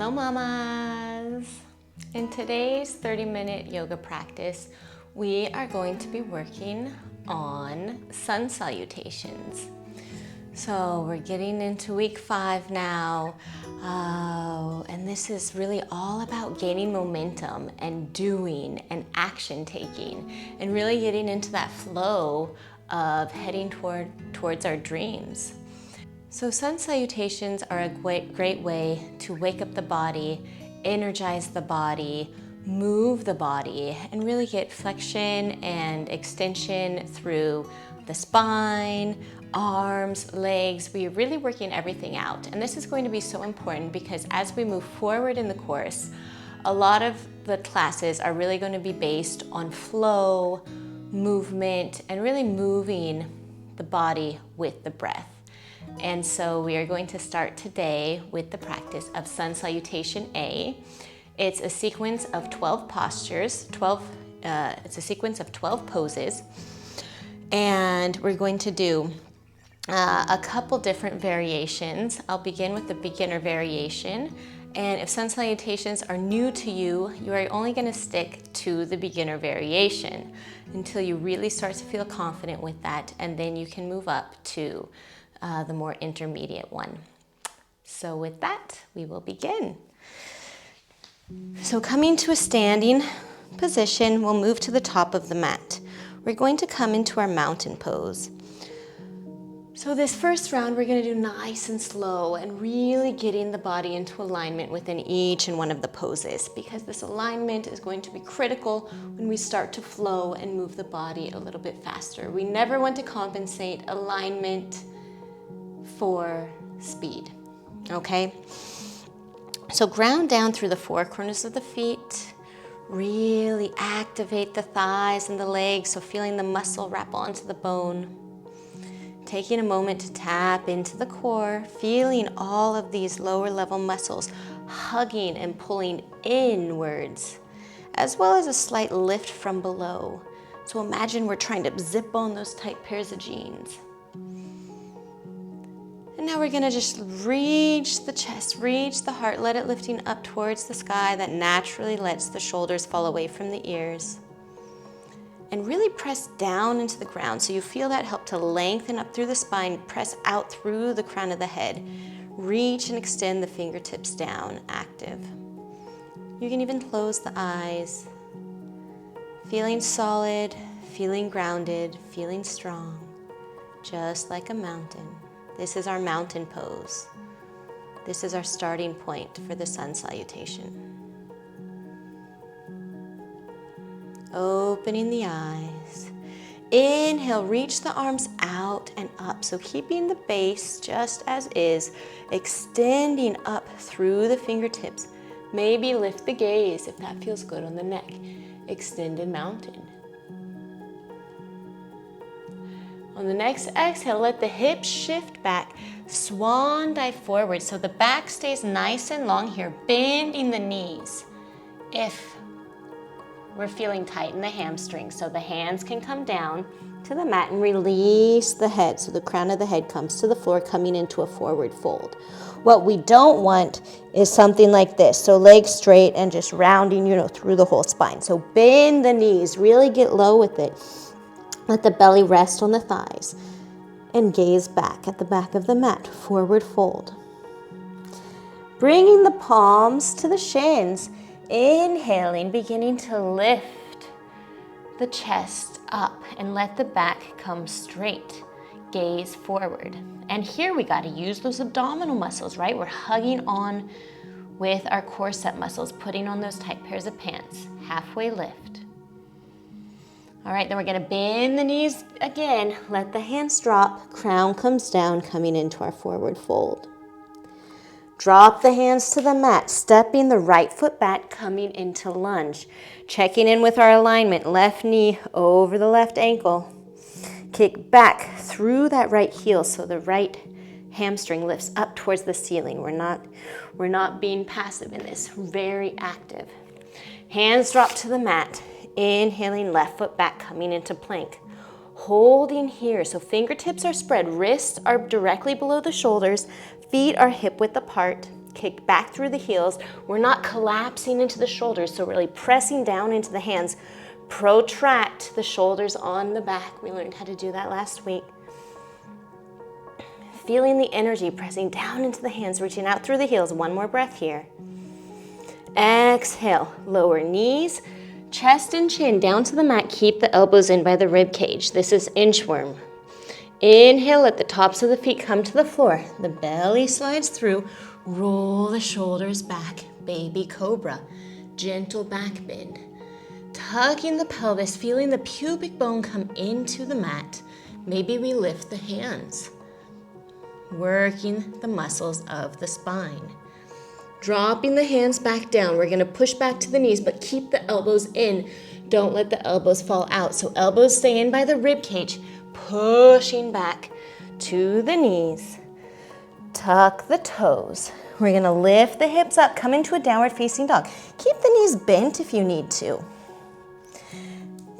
Hello mamas! In today's 30-minute yoga practice, we are going to be working on sun salutations. So we're getting into week 5 now, and this is really all about gaining momentum and doing and action taking and really getting into that flow of heading towards our dreams. So sun salutations are a great way to wake up the body, energize the body, move the body, and really get flexion and extension through the spine, arms, legs. We're really working everything out. And this is going to be so important because as we move forward in the course, a lot of the classes are really going to be based on flow, movement, and really moving the body with the breath. And so we are going to start today with the practice of Sun Salutation A. It's a sequence of 12 postures, it's a sequence of 12 poses. And we're going to do a couple different variations. I'll begin with the beginner variation. And if sun salutations are new to you, you are only going to stick to the beginner variation until you really start to feel confident with that. And then you can move up to the more intermediate one. So with that, we will begin. So coming to a standing position, we'll move to the top of the mat. We're going to come into our mountain pose. So this first round, we're going to do nice and slow and really getting the body into alignment within each and one of the poses, because this alignment is going to be critical when we start to flow and move the body a little bit faster. We never want to compensate alignment for speed, okay? So ground down through the four corners of the feet. Really activate the thighs and the legs, so feeling the muscle wrap onto the bone. Taking a moment to tap into the core, feeling all of these lower level muscles hugging and pulling inwards, as well as a slight lift from below. So imagine we're trying to zip on those tight pairs of jeans. And now we're gonna just reach the chest, reach the heart, let it lifting up towards the sky. That naturally lets the shoulders fall away from the ears. And really press down into the ground so you feel that help to lengthen up through the spine, press out through the crown of the head. Reach and extend the fingertips down, active. You can even close the eyes. Feeling solid, feeling grounded, feeling strong, just like a mountain. This is our mountain pose. This is our starting point for the sun salutation. Opening the eyes. Inhale, reach the arms out and up. So keeping the base just as is, extending up through the fingertips. Maybe lift the gaze if that feels good on the neck. Extended mountain. On the next exhale, let the hips shift back. Swan dive forward so the back stays nice and long here, bending the knees. If we're feeling tight in the hamstrings, so the hands can come down to the mat and release the head. So the crown of the head comes to the floor, coming into a forward fold. What we don't want is something like this. So legs straight and just rounding, through the whole spine. So bend the knees, really get low with it. Let the belly rest on the thighs and gaze back at the back of the mat, forward fold. Bringing the palms to the shins, inhaling, beginning to lift the chest up and let the back come straight, gaze forward. And here we got to use those abdominal muscles, right? We're hugging on with our corset muscles, putting on those tight pairs of pants, halfway lift. All right, then we're gonna bend the knees again. Let the hands drop, crown comes down, coming into our forward fold. Drop the hands to the mat, stepping the right foot back, coming into lunge. Checking in with our alignment, left knee over the left ankle. Kick back through that right heel so the right hamstring lifts up towards the ceiling. We're not being passive in this, very active. Hands drop to the mat. Inhaling, left foot back, coming into plank. Holding here, so fingertips are spread, wrists are directly below the shoulders, feet are hip width apart. kick back through the heels. We're not collapsing into the shoulders, so really pressing down into the hands. Protract the shoulders on the back. We learned how to do that last week. Feeling the energy, pressing down into the hands, reaching out through the heels. One more breath here. Exhale, lower knees, chest and chin down to the mat. Keep the elbows in by the rib cage. This is inchworm. Inhale, let the tops of the feet come to the floor. The belly slides through. Roll the shoulders back. Baby cobra. Gentle back bend. Tucking the pelvis, feeling the pubic bone come into the mat. Maybe we lift the hands. Working the muscles of the spine. Dropping the hands back down. We're going to push back to the knees, but keep the elbows in. Don't let the elbows fall out. So elbows stay in by the rib cage. Pushing back to the knees. Tuck the toes. We're going to lift the hips up, come into a downward facing dog. Keep the knees bent if you need to.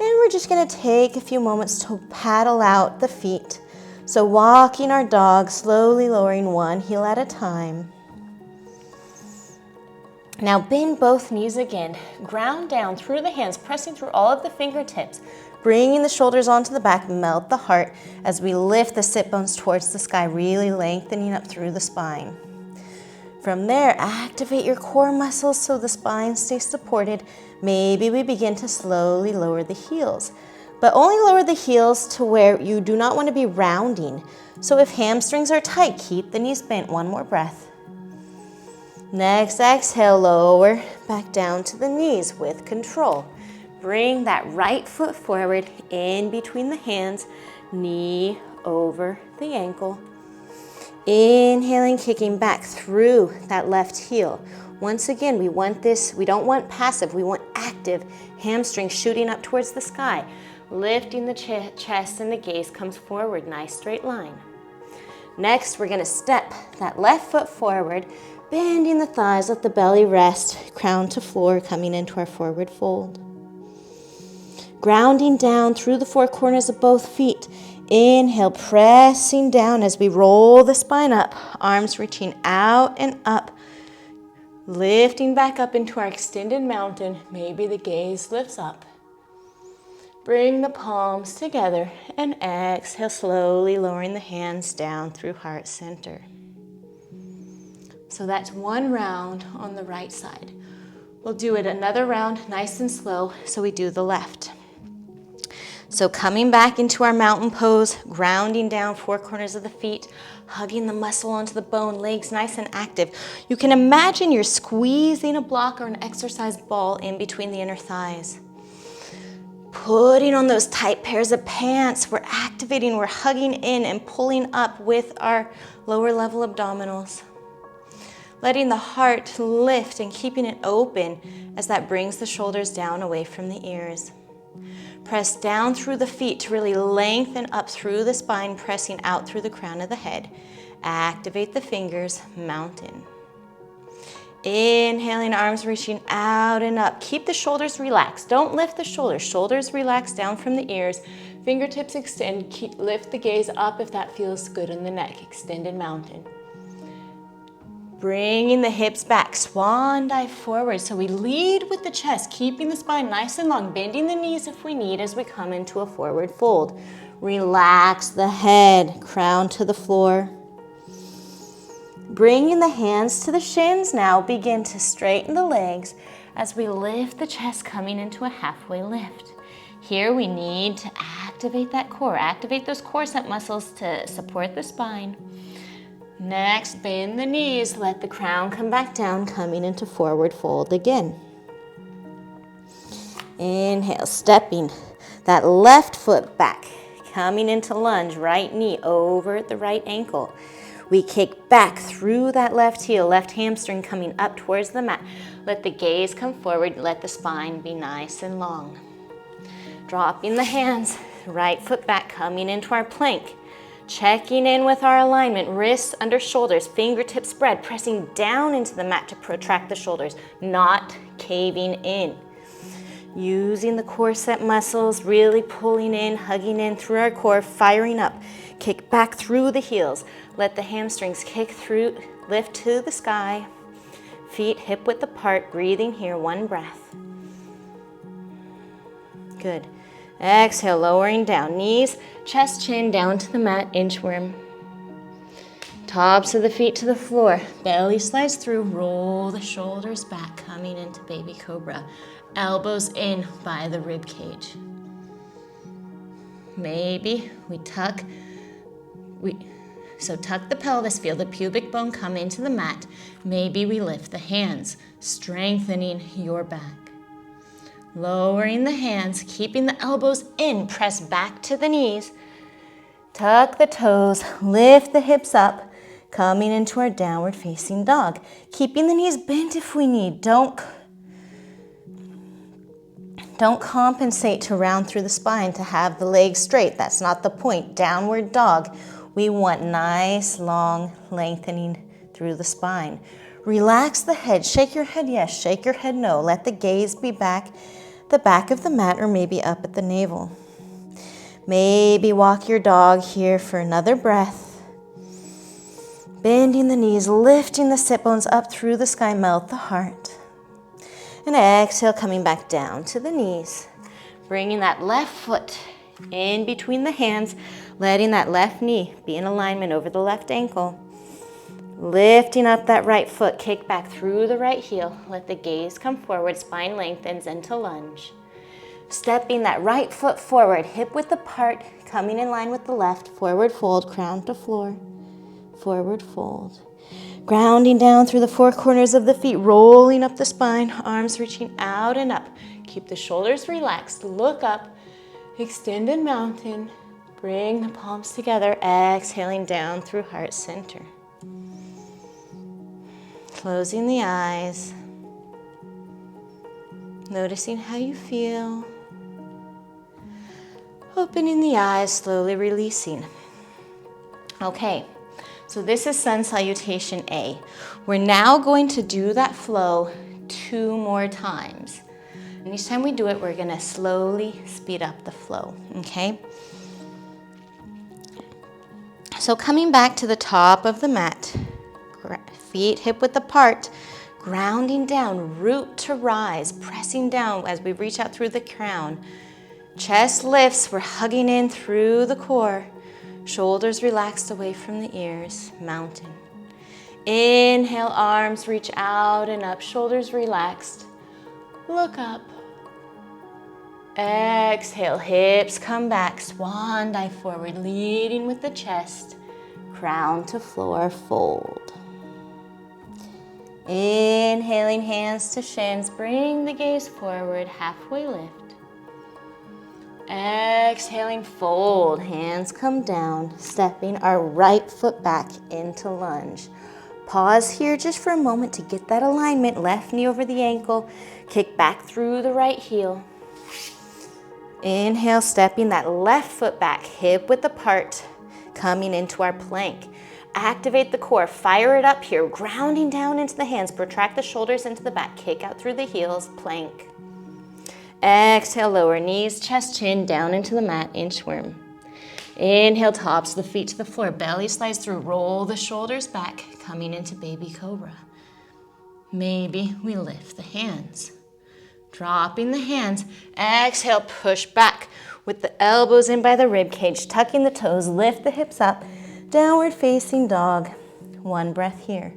And we're just going to take a few moments to paddle out the feet. So walking our dog, slowly lowering one heel at a time. Now bend both knees again. Ground down through the hands, pressing through all of the fingertips. Bringing the shoulders onto the back, melt the heart as we lift the sit bones towards the sky, really lengthening up through the spine. From there, activate your core muscles so the spine stays supported. Maybe we begin to slowly lower the heels, but only lower the heels to where you do not want to be rounding. So if hamstrings are tight, keep the knees bent. One more breath. Next, exhale, lower back down to the knees with control. Bring that right foot forward in between the hands, knee over the ankle. Inhaling, kicking back through that left heel. Once again, we want this, we don't want passive, we want active. Hamstrings shooting up towards the sky. Lifting the chest and the gaze comes forward, nice straight line. Next, we're gonna step that left foot forward, bending the thighs, let the belly rest, crown to floor, coming into our forward fold. Grounding down through the four corners of both feet. Inhale, pressing down as we roll the spine up, arms reaching out and up. Lifting back up into our extended mountain. Maybe the gaze lifts up. Bring the palms together and exhale, slowly lowering the hands down through heart center. So that's one round on the right side. We'll do it another round, nice and slow, so we do the left. So coming back into our mountain pose, grounding down four corners of the feet, hugging the muscle onto the bone, legs nice and active. You can imagine you're squeezing a block or an exercise ball in between the inner thighs. Putting on those tight pairs of pants. We're activating, we're hugging in and pulling up with our lower level abdominals. Letting the heart lift and keeping it open as that brings the shoulders down away from the ears. Press down through the feet to really lengthen up through the spine, pressing out through the crown of the head. Activate the fingers, mountain. Inhaling, arms reaching out and up. Keep the shoulders relaxed. Don't lift the shoulders. Shoulders relax down from the ears. Fingertips extend. Lift the gaze up if that feels good in the neck. Extended mountain. Bringing the hips back, swan dive forward. So we lead with the chest, keeping the spine nice and long, bending the knees if we need as we come into a forward fold. Relax the head, crown to the floor. Bringing the hands to the shins now, begin to straighten the legs as we lift the chest, coming into a halfway lift. Here we need to activate that core, activate those corset muscles to support the spine. Next, bend the knees, let the crown come back down, coming into forward fold again. Inhale, stepping that left foot back, coming into lunge, right knee over the right ankle. We kick back through that left heel, left hamstring coming up towards the mat. Let the gaze come forward, let the spine be nice and long. Dropping the hands, right foot back, coming into our plank. Checking in with our alignment, wrists under shoulders, fingertips spread, pressing down into the mat to protract the shoulders, not caving in. Using the corset muscles, really pulling in, hugging in through our core, firing up. Kick back through the heels. Let the hamstrings kick through, lift to the sky. Feet hip width apart, breathing here, one breath. Good. Exhale, lowering down, knees, chest, chin, down to the mat, inchworm. Tops of the feet to the floor, belly slides through, roll the shoulders back, coming into baby cobra. Elbows in by the rib cage. Maybe we tuck the pelvis, feel the pubic bone come into the mat. Maybe we lift the hands, strengthening your back. Lowering the hands, keeping the elbows in, press back to the knees. Tuck the toes, lift the hips up, coming into our downward facing dog. Keeping the knees bent if we need. Don't compensate to round through the spine to have the legs straight. That's not the point. Downward dog. We want nice, long lengthening through the spine. Relax the head. Shake your head yes, shake your head no. Let the gaze be back, the back of the mat, or maybe up at the navel. Maybe walk your dog here for another breath. Bending the knees, lifting the sit bones up through the sky, melt the heart. And exhale, coming back down to the knees. Bringing that left foot in between the hands, letting that left knee be in alignment over the left ankle. Lifting up that right foot, kick back through the right heel. Let the gaze come forward, spine lengthens into lunge. Stepping that right foot forward, hip width apart, coming in line with the left. Forward fold, crown to floor. Forward fold. Grounding down through the four corners of the feet, rolling up the spine, arms reaching out and up. Keep the shoulders relaxed, look up, extended mountain. Bring the palms together, exhaling down through heart center. Closing the eyes. Noticing how you feel. Opening the eyes, slowly releasing. Okay. So this is Sun Salutation A. We're now going to do that flow 2 more times. And each time we do it, we're gonna slowly speed up the flow, okay? So coming back to the top of the mat, feet hip width apart, grounding down, root to rise, pressing down as we reach out through the crown. Chest lifts, we're hugging in through the core. Shoulders relaxed away from the ears, mountain. Inhale, arms reach out and up, shoulders relaxed. Look up. Exhale, hips come back, swan dive forward, leading with the chest. Crown to floor, fold. Inhaling, hands to shins, bring the gaze forward, halfway lift. Exhaling, fold, hands come down, stepping our right foot back into lunge. Pause here just for a moment to get that alignment, left knee over the ankle, kick back through the right heel. Inhale, stepping that left foot back, hip width apart, coming into our plank. Activate the core, fire it up here, grounding down into the hands, protract the shoulders into the back, kick out through the heels, plank. Exhale, lower knees, chest, chin, down into the mat, inchworm. Inhale, tops the feet to the floor, belly slides through, roll the shoulders back, coming into baby cobra. Maybe we lift the hands. Dropping the hands, exhale, push back with the elbows in by the rib cage, tucking the toes, lift the hips up, downward facing dog. One breath here.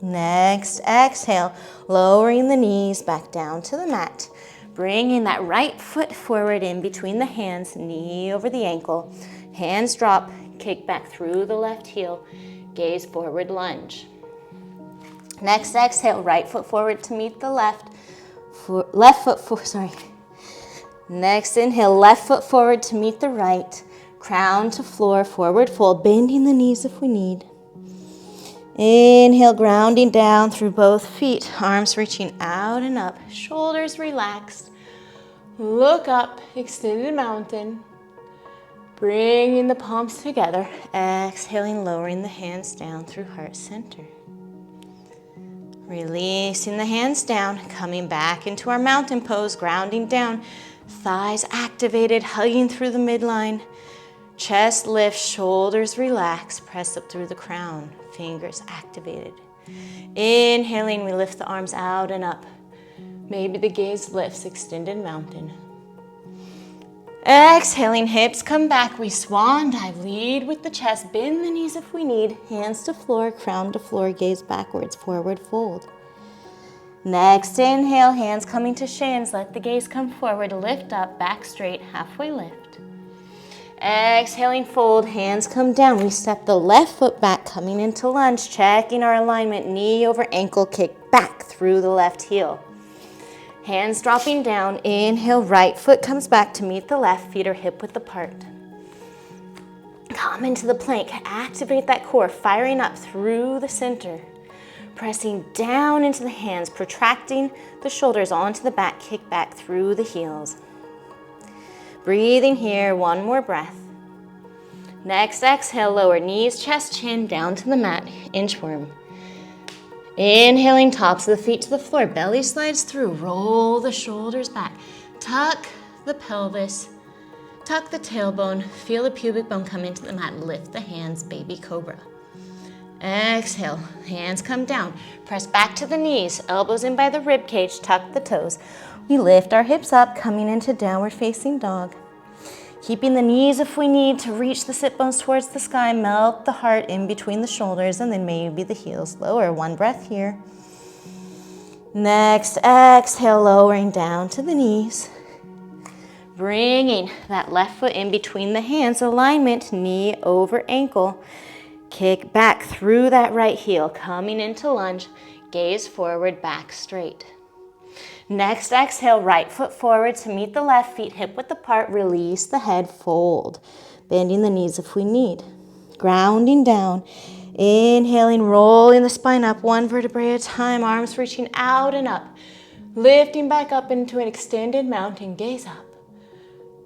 Next, exhale, lowering the knees back down to the mat. Bringing that right foot forward in between the hands, knee over the ankle. Hands drop, kick back through the left heel, gaze forward, lunge. Next, exhale, right foot forward to meet the left. Next, inhale, left foot forward to meet the right. Crown to floor, forward fold, bending the knees if we need. Inhale, grounding down through both feet, arms reaching out and up, shoulders relaxed. Look up, extended mountain. Bringing the palms together, exhaling, lowering the hands down through heart center. Releasing the hands down, coming back into our mountain pose, grounding down, thighs activated, hugging through the midline. Chest lifts, shoulders relax, press up through the crown, fingers activated. Inhaling, we lift the arms out and up. Maybe the gaze lifts, extended mountain. Exhaling, hips come back, we swan dive, lead with the chest, bend the knees if we need, hands to floor, crown to floor, gaze backwards, forward fold. Next inhale, hands coming to shins, let the gaze come forward, lift up, back straight, halfway lift. Exhaling, fold, hands come down, we step the left foot back, coming into lunge, checking our alignment, knee over ankle, kick back through the left heel. Hands dropping down, inhale, right foot comes back to meet the left, feet are hip width apart. Come into the plank, activate that core, firing up through the center. Pressing down into the hands, protracting the shoulders onto the back, kick back through the heels. Breathing here, one more breath. Next exhale, lower knees, chest, chin, down to the mat, inchworm. Inhaling, tops of the feet to the floor, belly slides through, roll the shoulders back, tuck the pelvis, tuck the tailbone, feel the pubic bone come into the mat, lift the hands, baby cobra. Exhale, hands come down, press back to the knees, elbows in by the rib cage, tuck the toes. We lift our hips up, coming into downward facing dog. Keeping the knees if we need to reach the sit bones towards the sky, melt the heart in between the shoulders, and then maybe the heels lower. One breath here. Next, exhale, lowering down to the knees. Bringing that left foot in between the hands, alignment, knee over ankle. Kick back through that right heel, coming into lunge, gaze forward, back straight. Next, exhale, right foot forward to meet the left, feet hip width apart, release the head, fold. Bending the knees if we need. Grounding down, inhaling, rolling the spine up, one vertebrae at a time, arms reaching out and up. Lifting back up into an extended mountain, gaze up.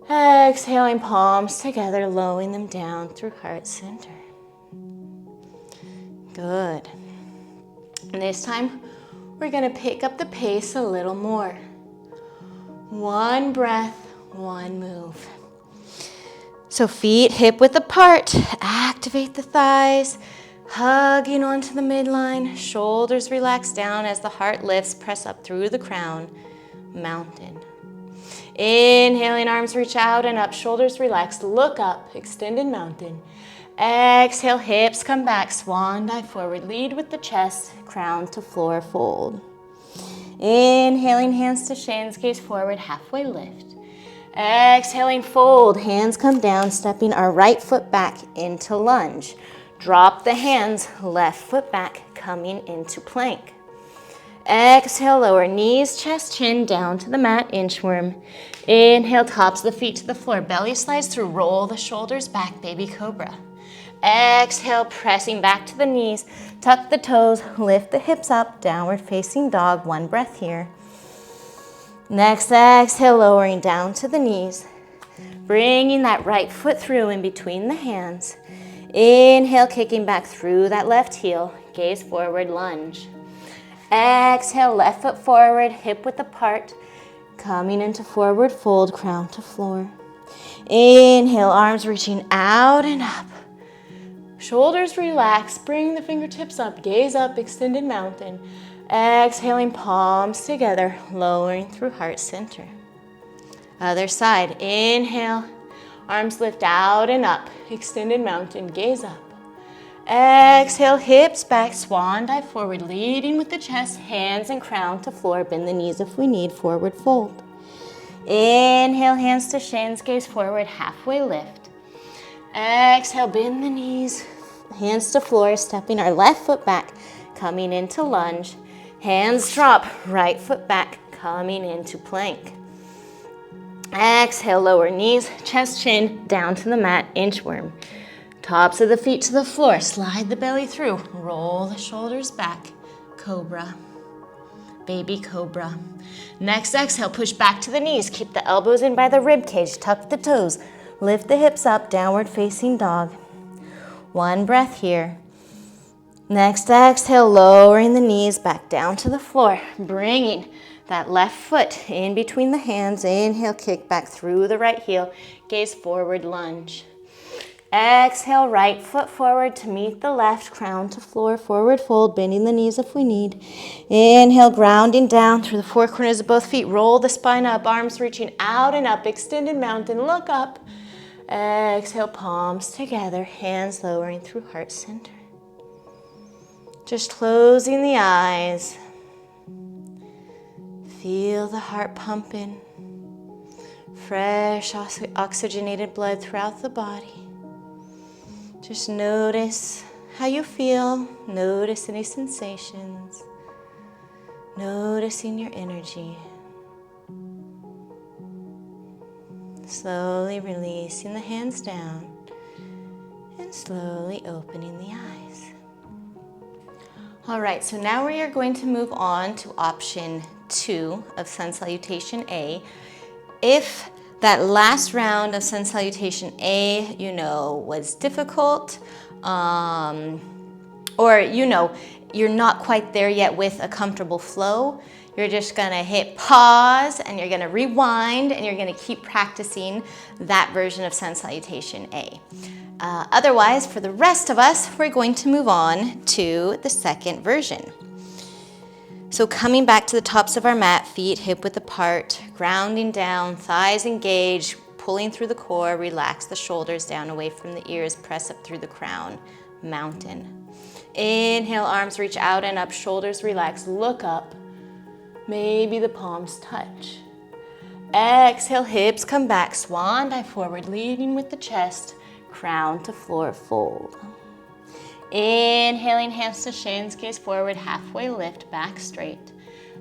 Exhaling, palms together, lowering them down through heart center. Good. And this time, we're going to pick up the pace a little more. One breath, one move. So feet hip width apart, activate the thighs, hugging onto the midline, shoulders relax down as the heart lifts, press up through the crown, mountain. Inhaling, arms reach out and up, shoulders relax, look up, extended mountain. Exhale, hips come back, swan dive forward, lead with the chest, crown to floor fold. Inhaling, hands to shins, gaze forward, halfway lift. Exhaling, fold, hands come down, stepping our right foot back into lunge. Drop the hands, left foot back, coming into plank. Exhale, lower knees, chest, chin, down to the mat, inchworm. Inhale, tops of the feet to the floor, belly slides through, roll the shoulders back, baby cobra. Exhale, pressing back to the knees, tuck the toes, lift the hips up, downward facing dog, one breath here. Next, exhale, lowering down to the knees, bringing that right foot through in between the hands. Inhale, kicking back through that left heel, gaze forward, lunge. Exhale, left foot forward, hip width apart, coming into forward fold, crown to floor. Inhale, arms reaching out and up. Shoulders relax, bring the fingertips up, gaze up, extended mountain. Exhaling, palms together, lowering through heart center. Other side, inhale, arms lift out and up, extended mountain, gaze up. Exhale, hips back, swan dive forward, leading with the chest, hands and crown to floor, bend the knees if we need, forward fold. Inhale, hands to shins, gaze forward, halfway lift. Exhale, bend the knees, hands to floor, stepping our left foot back, coming into lunge. Hands drop, right foot back, coming into plank. Exhale, lower knees, chest, chin, down to the mat, inchworm. Tops of the feet to the floor, slide the belly through, roll the shoulders back, cobra, baby cobra. Next exhale, push back to the knees, keep the elbows in by the rib cage, tuck the toes, lift the hips up, downward facing dog. One breath here. Next exhale, lowering the knees back down to the floor, bringing that left foot in between the hands. Inhale, kick back through the right heel, gaze forward, lunge. Exhale, right foot forward to meet the left, crown to floor, forward fold, bending the knees if we need. Inhale, grounding down through the four corners of both feet. Roll the spine up, arms reaching out and up, extended mountain, look up. Exhale, palms together, hands lowering through heart center. Just closing the eyes. Feel the heart pumping. Fresh oxygenated blood throughout the body. Just notice how you feel. Notice any sensations. Noticing your energy. Slowly releasing the hands down and slowly opening the eyes. All right, so now we are going to move on to option 2 of Sun Salutation A. If that last round of Sun Salutation A, was difficult, or, you're not quite there yet with a comfortable flow, you're just gonna hit pause and you're gonna rewind and you're gonna keep practicing that version of Sun Salutation A. Otherwise, for the rest of us, we're going to move on to the second version. So coming back to the tops of our mat, feet hip width apart, grounding down, thighs engaged, pulling through the core, relax the shoulders down away from the ears, press up through the crown, mountain. Inhale, arms reach out and up, shoulders relax, look up, maybe the palms touch. Exhale, hips come back, swan dive forward, leading with the chest, crown to floor fold. Inhaling, hands to shins, gaze forward, halfway lift, back straight.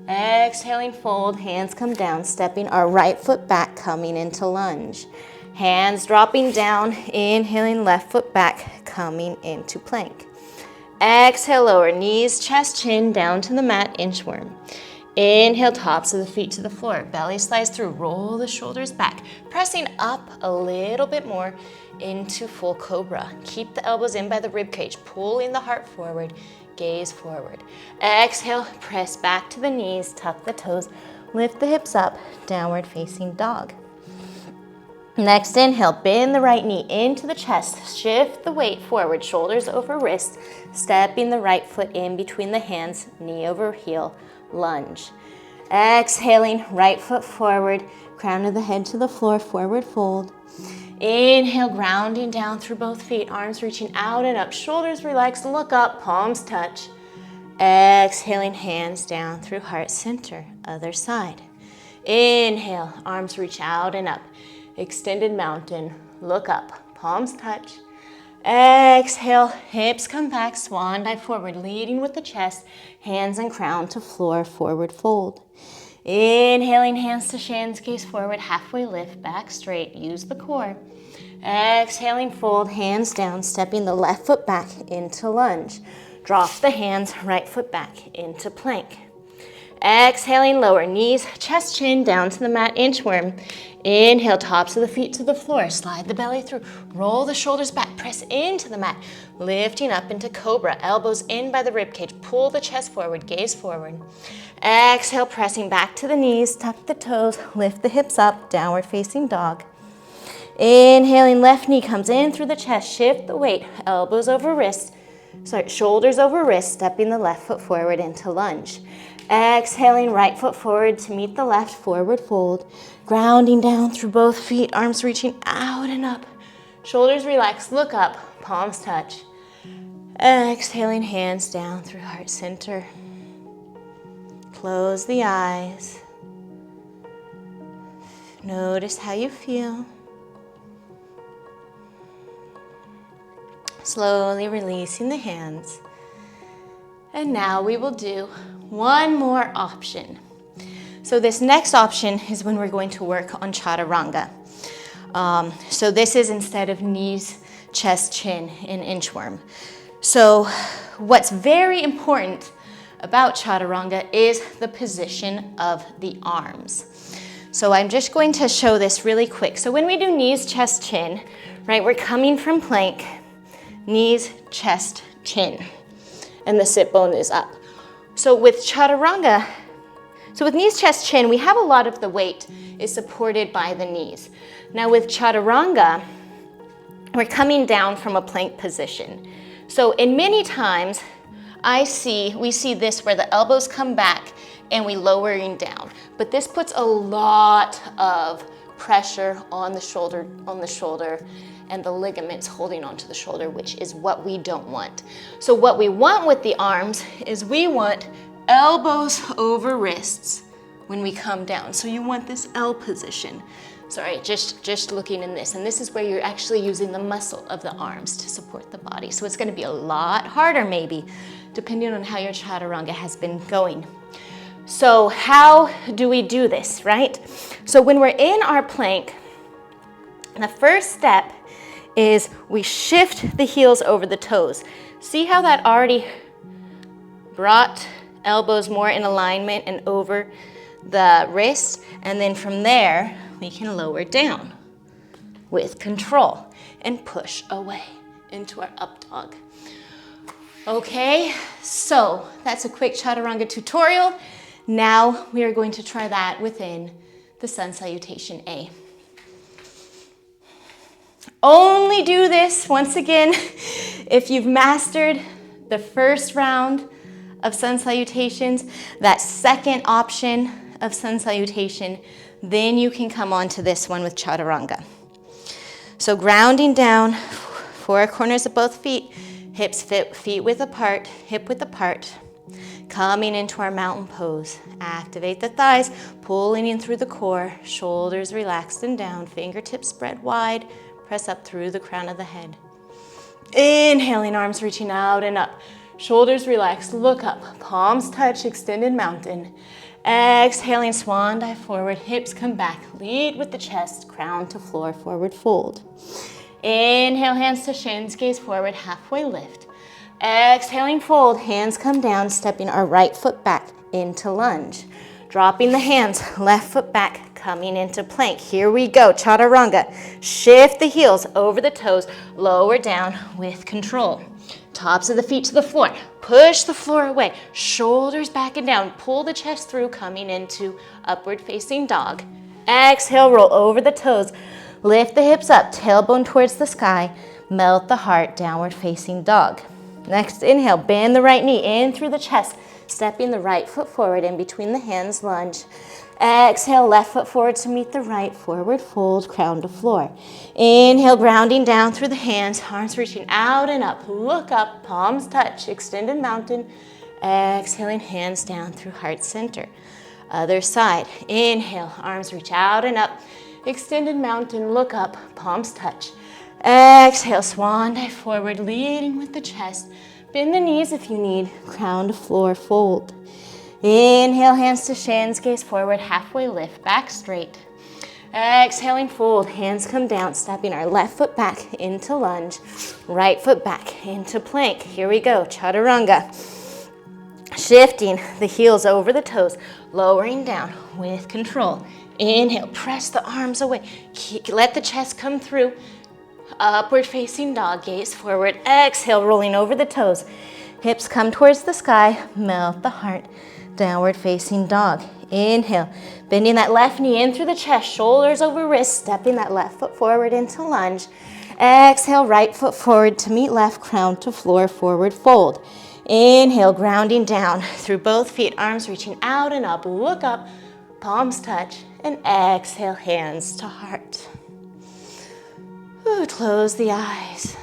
Exhaling, fold, hands come down, stepping our right foot back, coming into lunge. Hands dropping down, inhaling, left foot back, coming into plank. Exhale, lower knees, chest, chin, down to the mat, inchworm. Inhale, tops of the feet to the floor, belly slides through, roll the shoulders back, pressing up a little bit more into full cobra. Keep the elbows in by the rib cage, pulling the heart forward, gaze forward. Exhale, press back to the knees, tuck the toes, lift the hips up, downward facing dog. Next inhale, bend the right knee into the chest, shift the weight forward, shoulders over wrist, stepping the right foot in between the hands, knee over heel, lunge. Exhaling, right foot forward, crown of the head to the floor, forward fold. Inhale, grounding down through both feet, arms reaching out and up, shoulders relaxed, look up, palms touch. Exhaling, hands down through heart center, other side. Inhale, arms reach out and up, extended mountain, look up, palms touch. Exhale, hips come back, swan dive forward, leading with the chest, hands and crown to floor, forward fold. Inhaling, hands to shins, gaze forward, halfway lift, back straight, use the core. Exhaling, fold, hands down, stepping the left foot back into lunge. Drop the hands, right foot back into plank. Exhaling, lower knees, chest, chin, down to the mat, inchworm. Inhale, tops of the feet to the floor, slide the belly through, roll the shoulders back, press into the mat, lifting up into cobra, elbows in by the ribcage, pull the chest forward, gaze forward. Exhale, pressing back to the knees, tuck the toes, lift the hips up, downward facing dog. Inhaling, left knee comes in through the chest, shift the weight, elbows over wrists, shoulders over wrists, stepping the left foot forward into lunge. Exhaling, right foot forward to meet the left, forward fold. Grounding down through both feet, arms reaching out and up. Shoulders relax, look up, palms touch. Exhaling, hands down through heart center. Close the eyes. Notice how you feel. Slowly releasing the hands. And now we will do one more option. So this next option is when we're going to work on chaturanga. So this is instead of knees, chest, chin, and inchworm. So what's very important about chaturanga is the position of the arms. So I'm just going to show this really quick. So when we do knees, chest, chin, right, we're coming from plank, knees, chest, chin, and the sit bone is up. So with chaturanga, with knees, chest, chin, we have a lot of the weight is supported by the knees. Now with chaturanga, we're coming down from a plank position. So in many times, we see this where the elbows come back and we lowering down. But this puts a lot of pressure on the shoulder and the ligaments holding onto the shoulder, which is what we don't want. So what we want with the arms is we want elbows over wrists when we come down. So you want this L position. Sorry, just looking in this. And this is where you're actually using the muscle of the arms to support the body. So it's gonna be a lot harder maybe, depending on how your chaturanga has been going. So how do we do this, right? So when we're in our plank, the first step is we shift the heels over the toes. See how that already brought elbows more in alignment and over the wrist? And then from there, we can lower down with control and push away into our up dog. Okay, so that's a quick chaturanga tutorial. Now we are going to try that within the Sun Salutation A. Only do this, once again, if you've mastered the first round of Sun Salutations, that second option of Sun Salutation, then you can come on to this one with chaturanga. So grounding down, four corners of both feet, hips feet width apart, hip width apart. Coming into our mountain pose. Activate the thighs, pulling in through the core, shoulders relaxed and down, fingertips spread wide, press up through the crown of the head. Inhaling, arms reaching out and up, shoulders relaxed, look up, palms touch, extended mountain. Exhaling, swan dive forward, hips come back, lead with the chest, crown to floor, forward fold. Inhale, hands to shins, gaze forward, halfway lift. Exhaling, fold, hands come down, stepping our right foot back into lunge. Dropping the hands, left foot back, coming into plank. Here we go, chaturanga. Shift the heels over the toes, lower down with control. Tops of the feet to the floor. Push the floor away, shoulders back and down. Pull the chest through, coming into upward facing dog. Exhale, roll over the toes. Lift the hips up, tailbone towards the sky. Melt the heart, downward facing dog. Next inhale, bend the right knee in through the chest, stepping the right foot forward in between the hands, lunge. Exhale, left foot forward to meet the right, forward fold, crown to floor. Inhale, grounding down through the hands, arms reaching out and up, look up, palms touch, extended mountain. Exhaling, hands down through heart center. Other side, inhale, arms reach out and up, extended mountain, look up, palms touch. Exhale, swan dive forward, leading with the chest. Bend the knees if you need, crown to floor, fold. Inhale, hands to shins, gaze forward, halfway lift, back straight. Exhaling, fold, hands come down, stepping our left foot back into lunge, right foot back into plank. Here we go, chaturanga. Shifting the heels over the toes, lowering down with control. Inhale, press the arms away, let the chest come through. Upward facing dog, gaze forward. Exhale, rolling over the toes. Hips come towards the sky, melt the heart. Downward facing dog. Inhale, bending that left knee in through the chest, shoulders over wrists, stepping that left foot forward into lunge. Exhale, right foot forward to meet left, crown to floor, forward fold. Inhale, grounding down through both feet, arms reaching out and up, look up, palms touch, and exhale, hands to heart. Ooh, close the eyes.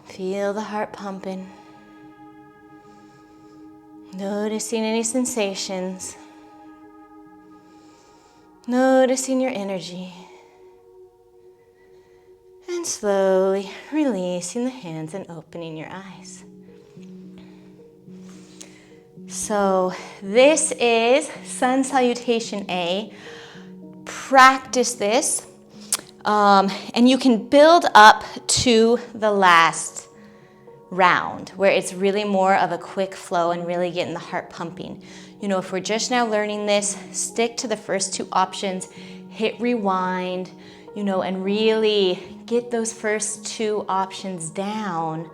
Feel the heart pumping. Noticing any sensations. Noticing your energy. And slowly releasing the hands and opening your eyes. So this is Sun Salutation A. Practice this, and you can build up to the last round where it's really more of a quick flow and really getting the heart pumping. You know, if we're just now learning this, stick to the first two options, hit rewind, you know, and really get those first two options down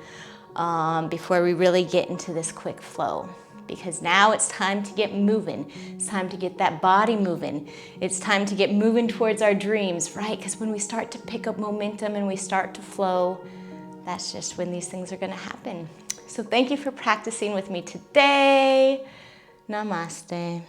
before we really get into this quick flow. because now it's time to get moving. It's time to get that body moving. It's time to get moving towards our dreams, right? Because when we start to pick up momentum and we start to flow, that's just when these things are going to happen. So thank you for practicing with me today. Namaste.